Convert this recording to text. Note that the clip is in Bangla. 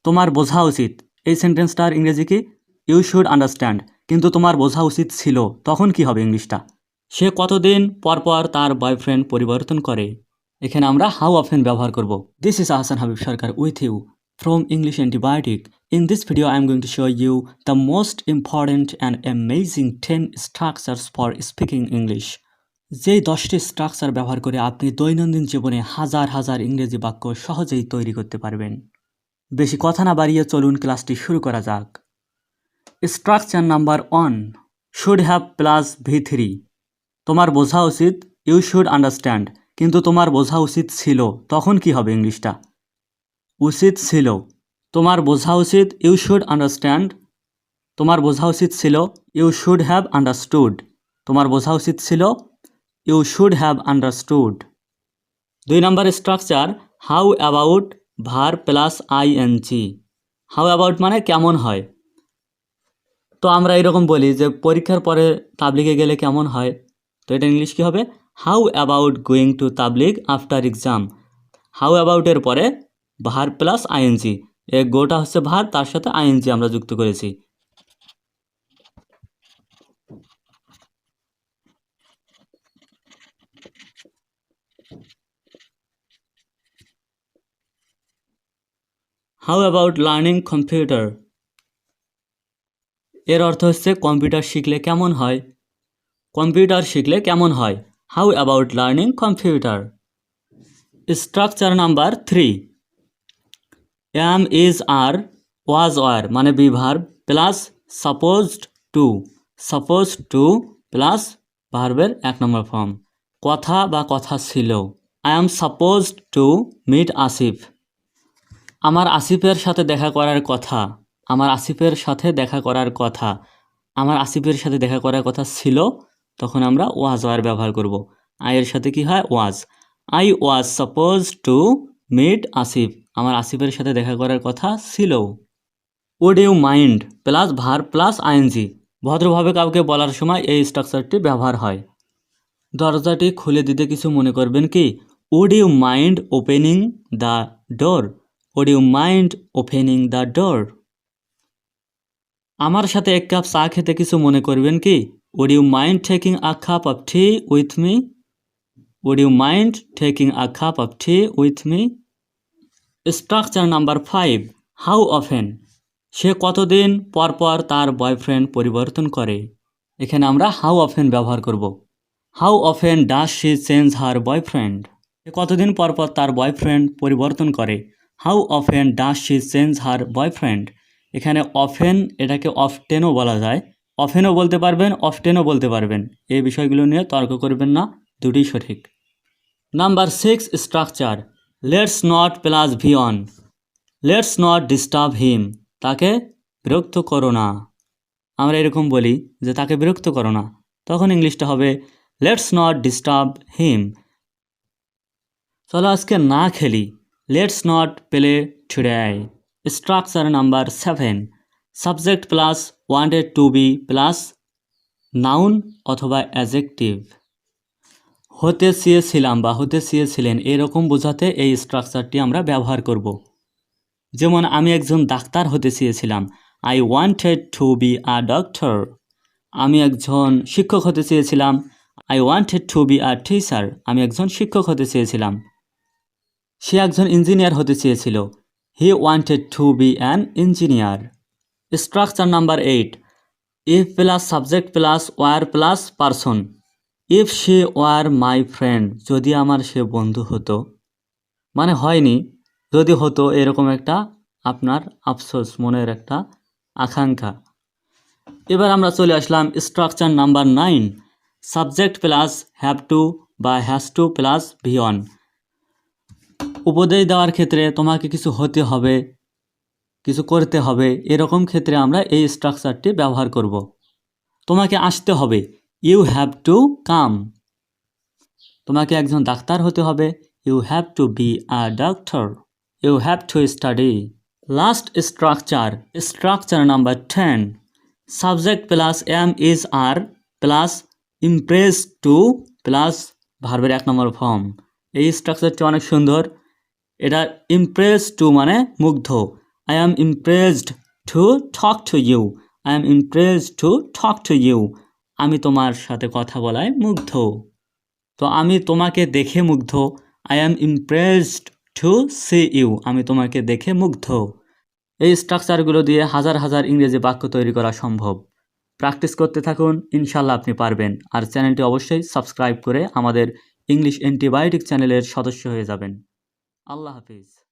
তোমার বোঝা উচিত, এই সেন্টেন্সটার ইংরেজি কি? You should understand. কিন্তু তোমার বোঝা উচিত ছিল, তখন কি হবে ইংলিশটা? সে কতদিন পর পর তার বয়ফ্রেন্ড পরিবর্তন করে। এখানে আমরা হাউ অফেন ব্যবহার করব। This is Ahsan Habib Sarkar with you from English Antibiotic. In this video, I am going to show you the most important and amazing 10 structures for speaking English. যেই 10টি স্ট্রাকচার ব্যবহার করে আপনি দৈনন্দিন জীবনে হাজার হাজার ইংরেজি বাক্য সহজেই তৈরি করতে পারবেন। বেশি কথা না বাড়িয়ে চলুন ক্লাসটি শুরু করা যাক। Structure number 1, should have plus V3। তোমার বোঝা উচিত, ইউ শুড আন্ডারস্ট্যান্ড। কিন্তু তোমার বোঝা উচিত ছিল, তখন কি হবে ইংলিশটা? উচিত ছিল, তোমার বোঝা উচিত, ইউ শুড আন্ডারস্ট্যান্ড। তোমার বোঝা উচিত ছিল, ইউ শুড হ্যাভ আন্ডারস্টুড। তোমার বোঝা উচিত ছিল, you should have understood. 2 number structure, how about verb plus ING। How about মানে কেমন হয়। তো আমরা এরকম বলি যে পরীক্ষার পরে তাবলিগে গেলে কেমন হয়। তো এটা ইংলিশ কী হবে? হাউ অ্যাবাউট গোয়িং টু তাবলিগ আফটার এক্সাম। হাউ অ্যাবাউটের পরে ভার প্লাস ING, এ গোটা হচ্ছে ভার, তার সাথে ING আমরা যুক্ত করেছি। হাউ অ্যাবাউট লার্নিং কম্পিউটার, এর অর্থ হচ্ছে কম্পিউটার শিখলে কেমন হয়। কম্পিউটার শিখলে কেমন হয়। How about learning computer. Structure number 3, am is are was were মানে be verb plus supposed to. Supposed to plus ভার্বের 1 নম্বর ফর্ম। কথা বা কথা ছিল। I am supposed to meet Asif. আমার আসিফের সাথে দেখা করার কথা। আমার আসিফের সাথে দেখা করার কথা। আমার আসিফের সাথে দেখা করার কথা ছিল, তখন আমরা ওয়াজ ওয়ার ব্যবহার করব। আইয়ের সাথে কি হয়? Was. I was suppose to meet Asif. আমার আসিফের সাথে দেখা করার কথা ছিল। Would you mind plus verb plus ING। ভদ্রভাবে কাউকে বলার সময় এই স্ট্রাকচারটি ব্যবহার হয়। দরজাটি খুলে দিতে কিছু মনে করবেন কি? Would you mind opening the door. Would you mind opening the door. আমার সাথে 1 কাপ চা খেতে কিছু মনে করবেন কি? Would you mind taking a cup of tea with me. Would you mind taking a cup of tea with me. Structure number 5, how often. সে কতদিন পর পর তার বয়ফ্রেন্ড পরিবর্তন করে। এখানে আমরা হাউ অফেন ব্যবহার করব। How often does she change her boyfriend. সে কতদিন পর পর তার বয়ফ্রেন্ড পরিবর্তন করে। How often does she change her boyfriend. এখানে অফেন, এটাকে অফটেনও বলা যায়। অফেনও বলতে পারবেন, অফটেনও বলতে পারবেন। এই বিষয়গুলো নিয়ে তর্ক করবেন না, দুটোই সঠিক। Number 6 structure, let's not plus V on. Let's not disturb হিম। তাকে বিরক্ত করো না। আমরা এরকম বলি যে তাকে বিরক্ত করো না, তখন ইংলিশটা হবে লেটস নট ডিস্টার্ব হিম। চলো আজকে না খেলি। Let's not play today. Structure number 7, subject plus wanted to be plus noun অথবা অ্যাডজেক্টিভ। হতে চেয়েছিলাম বা হতে চেয়েছিলেন এরকম বোঝাতে এই স্ট্রাকচারটি আমরা ব্যবহার করব। যেমন আমি একজন ডাক্তার হতে চেয়েছিলাম। I wanted to be a doctor. আমি একজন শিক্ষক হতে চেয়েছিলাম। I wanted to be a teacher. আমি একজন শিক্ষক হতে চেয়েছিলাম। সে একজন ইঞ্জিনিয়ার হতে চেয়েছিল। He wanted to be an engineer. Structure number 8, if plus subject plus were plus person. If she were my friend, যদি আমার সে বন্ধু হতো, মানে হয়নি, যদি হতো, এরকম একটা আপনার আফসোস, মনের একটা আকাঙ্ক্ষা। এবার আমরা চলে আসলাম structure number 9, subject plus have to বা has to plus V one. উপদেশ দেওয়ার ক্ষেত্রে তোমাকে কিছু হতে হবে, কিছু করতে হবে, এরকম ক্ষেত্রে আমরা এই স্ট্রাকচারটি ব্যবহার করব। তোমাকে আসতে হবে, ইউ হ্যাভ টু কাম। তোমাকে একজন ডাক্তার হতে হবে, you have to be a doctor. You have to study. Last structure, structure number 10, subject plus am is are plus impress to plus ভার্বের 1 নম্বর ফর্ম। এই স্ট্রাকচারটি অনেক সুন্দর। এটা ইমপ্রেস টু মানে মুগ্ধ, I am impressed to talk to you. I am impressed to talk to you. আমি তোমার সাথে কথা বলায় মুগ্ধ। তো আমি তোমাকে দেখে মুগ্ধ। I am impressed to see you. আমি তোমাকে দেখে মুগ্ধ। এই স্ট্রাকচারগুলো দিয়ে হাজার হাজার ইংরেজি বাক্য তৈরি করা সম্ভব। প্র্যাকটিস করতে থাকুন, ইনশাল্লাহ আপনি পারবেন। আর চ্যানেলটি অবশ্যই সাবস্ক্রাইব করে আমাদের ইংলিশ অ্যান্টিবায়োটিক চ্যানেলের সদস্য হয়ে যাবেন। আল্লাহ হাফিজ।